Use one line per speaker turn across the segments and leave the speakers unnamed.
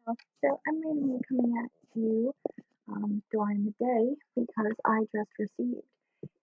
So I'm randomly coming at you during the day because I just received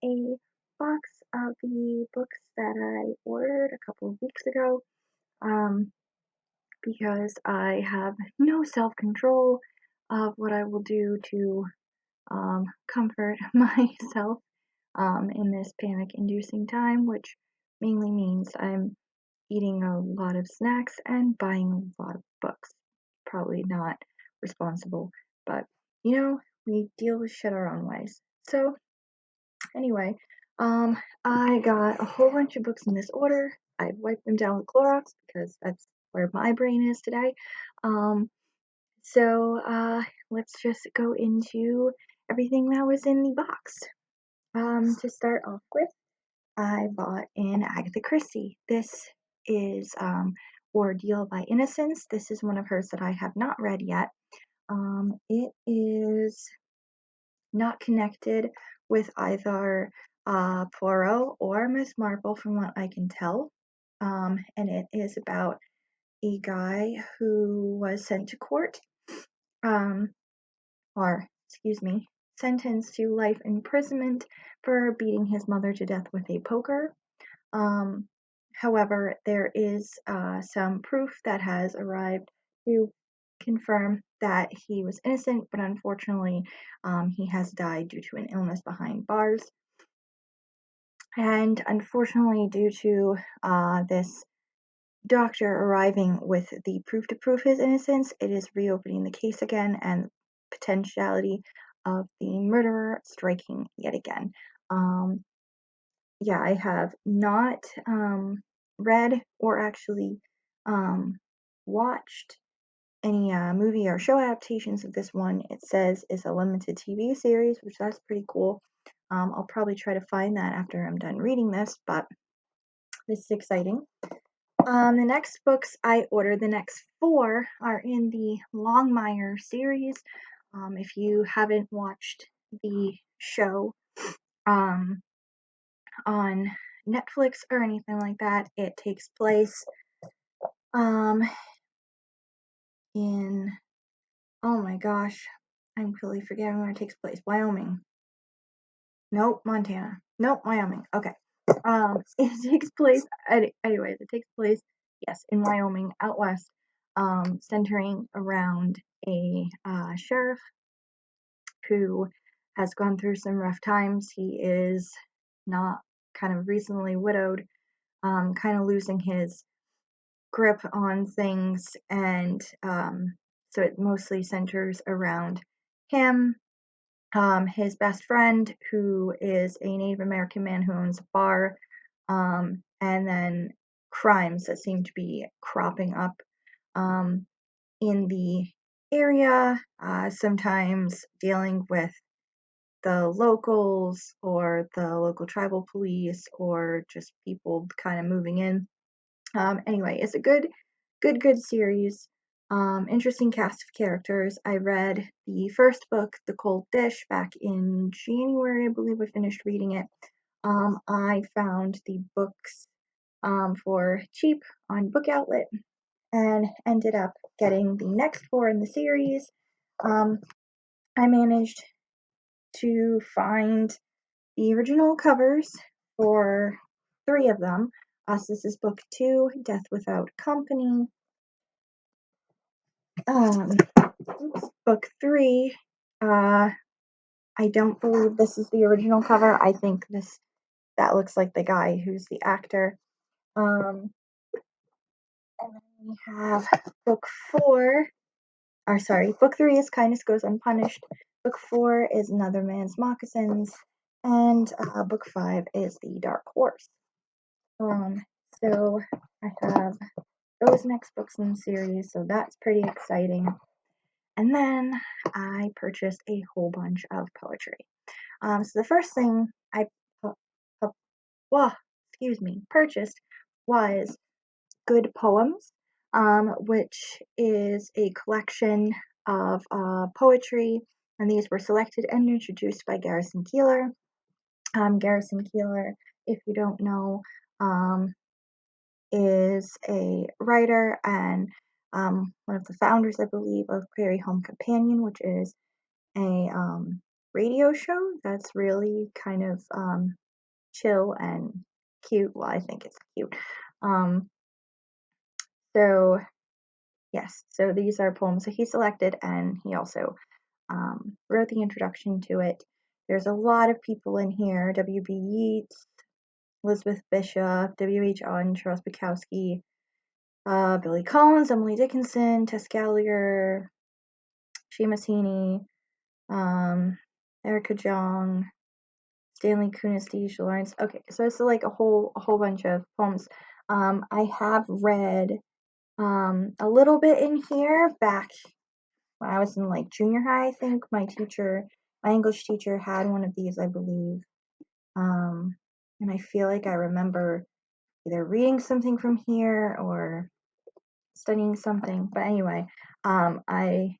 a box of the books that I ordered a couple of weeks ago um, because I have no self-control of what I will do to comfort myself in this panic-inducing time, which mainly means I'm eating a lot of snacks and buying a lot of books. Probably not responsible, but we deal with shit our own ways. So, anyway, I got a whole bunch of books in this order. I wiped them down with Clorox because that's where my brain is today. Um, so, let's just go into everything that was in the box. To start off with, I bought an Agatha Christie. This is Ordeal by Innocence. This is one of hers that I have not read yet. It is not connected with either Poirot or Miss Marple, from what I can tell. And it is about a guy who was sent to court, um, or excuse me, sentenced to life imprisonment for beating his mother to death with a poker. Um, However, there is some proof that has arrived to confirm that he was innocent, but unfortunately, he has died due to an illness behind bars. And unfortunately, due to this doctor arriving with the proof to prove his innocence, it is reopening the case again and potentiality of the murderer striking yet again. Yeah, I have not read or actually watched any movie or show adaptations of this one. It says it's a limited TV series, which that's pretty cool. I'll probably try to find that after I'm done reading this, but this is exciting. The next books I ordered, the next 4, are in the Longmire series. If you haven't watched the show, um, on Netflix or anything like that. It takes place um in, oh my gosh, I'm completely forgetting where it takes place. Wyoming. Nope, Montana. Nope, Wyoming. Okay. It takes place anyways, it takes place, yes, in Wyoming, out west, centering around a sheriff who has gone through some rough times. He is not kind of recently widowed, kind of losing his grip on things, and so it mostly centers around him, his best friend, who is a Native American man who owns a bar, and then crimes that seem to be cropping up in the area, sometimes dealing with the locals or the local tribal police or just people kind of moving in. Anyway, it's a good series. Interesting cast of characters. I read the first book, The Cold Dish, back in January. I believe I finished reading it. I found the books for cheap on Book Outlet and ended up getting the next 4 in the series. I managed to find the original covers for 3 of them. So this is book 2, Death Without Company. Book 3, I don't believe this is the original cover. I think that looks like the guy who's the actor. And then we have book 4, book 3 is Kindness Goes Unpunished. Book 4 is Another Man's Moccasins. And book 5 is The Dark Horse. So I have those next books in the series, so that's pretty exciting. And then I purchased a whole bunch of poetry. So the first thing I purchased was Good Poems, which is a collection of poetry, and these were selected and introduced by Garrison Keillor. Garrison Keillor, if you don't know, is a writer and one of the founders, I believe, of Prairie Home Companion, which is a radio show that's really kind of chill and cute. Well, I think it's cute. Um, so yes, so these are poems that he selected, and he also wrote the introduction to it. There's a lot of people in here: W.B. Yeats, Elizabeth Bishop, W.H. Auden, Charles Bukowski, Billy Collins, Emily Dickinson, Tess Gallagher, Seamus Heaney, Erica Jong, Stanley Kunis, Lawrence. Okay, so it's like a whole bunch of poems. I have read a little bit in here back when I was in like junior high. I think my English teacher had one of these, I believe. And I feel like I remember either reading something from here or studying something. But anyway, I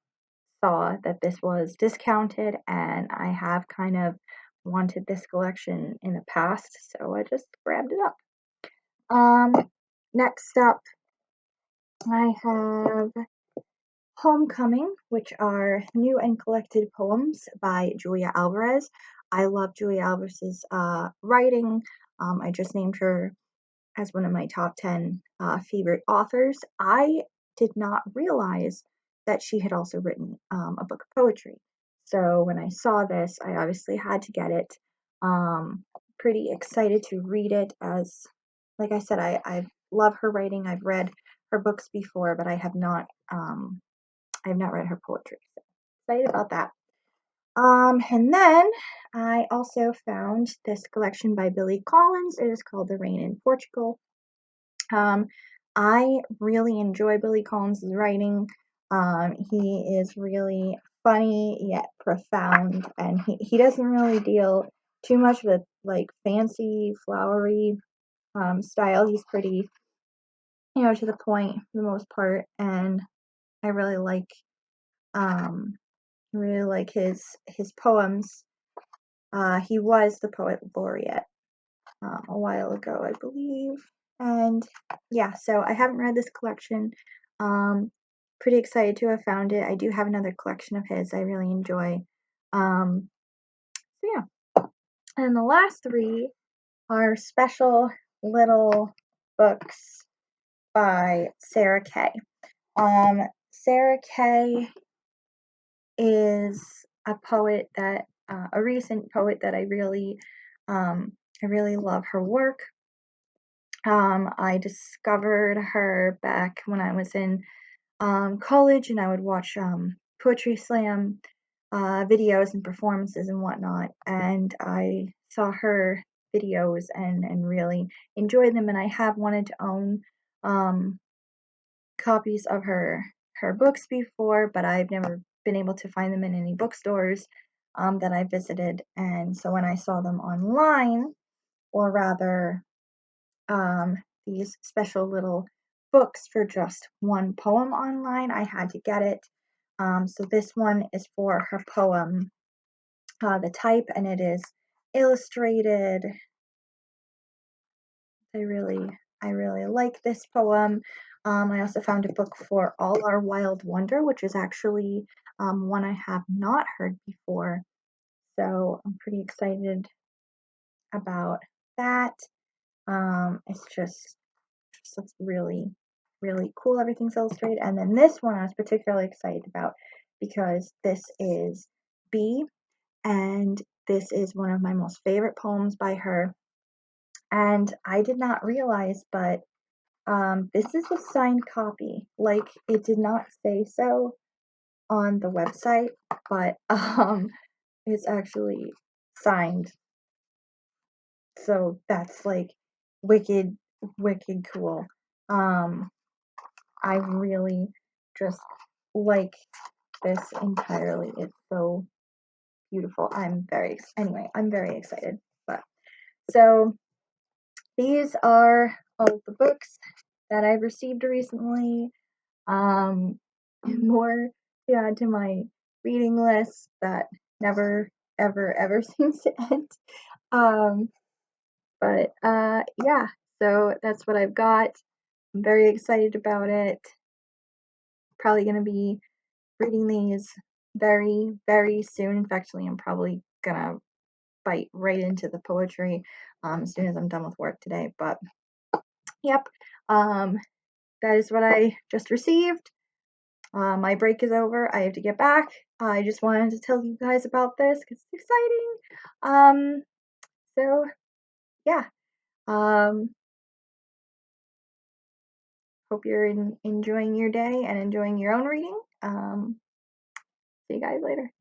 saw that this was discounted, and I have kind of wanted this collection in the past, so I just grabbed it up. Next up, I have Homecoming, which are new and collected poems by Julia Alvarez. I love Julia Alvarez's writing. I just named her as one of my top 10 favorite authors. I did not realize that she had also written a book of poetry. So when I saw this, I obviously had to get it. Pretty excited to read it, as, like I said, I love her writing. I've read her books before, but I have not read her poetry. So excited about that. And then I also found this collection by Billy Collins. It is called The Rain in Portugal. I really enjoy Billy Collins' writing. He is really funny yet profound, and he doesn't really deal too much with like fancy, flowery style. He's pretty, to the point for the most part, and I really like his poems. He was the poet laureate a while ago, I believe. And yeah, so I haven't read this collection. Pretty excited to have found it. I do have another collection of his I really enjoy. So yeah. And the last three are special little books by Sarah Kay. Sarah Kay is a poet that a recent poet that I really love her work. I discovered her back when I was in college, and I would watch poetry slam videos and performances and whatnot, and I saw her videos and really enjoyed them, and I have wanted to own copies of her books before, but I've never been able to find them in any bookstores that I visited. And so when I saw them online, or rather these special little books for just one poem online, I had to get it. So this one is for her poem, The Type, and it is illustrated. I really like this poem. I also found a book for All Our Wild Wonder, which is actually one I have not heard before. So I'm pretty excited about that. It's just looks really, really cool. Everything's illustrated. And then this one I was particularly excited about because this is B, and this is one of my most favorite poems by her. And I did not realize, but this is a signed copy. Like, it did not say so on the website, but it's actually signed. So that's like wicked, wicked cool. I really just like this entirely. It's so beautiful. I'm very excited. But so these are all the books that I've received recently. More to add to my reading list that never ever seems to end. But yeah, so that's what I've got. I'm very excited about it. probably going to be reading these very, very soon. In fact, I'm probably going to bite right into the poetry as soon as I'm done with work today. But yep, that is what I just received. My break is over. I have to get back. I just wanted to tell you guys about this because it's exciting. So yeah. Hope you're enjoying your day and enjoying your own reading. See you guys later.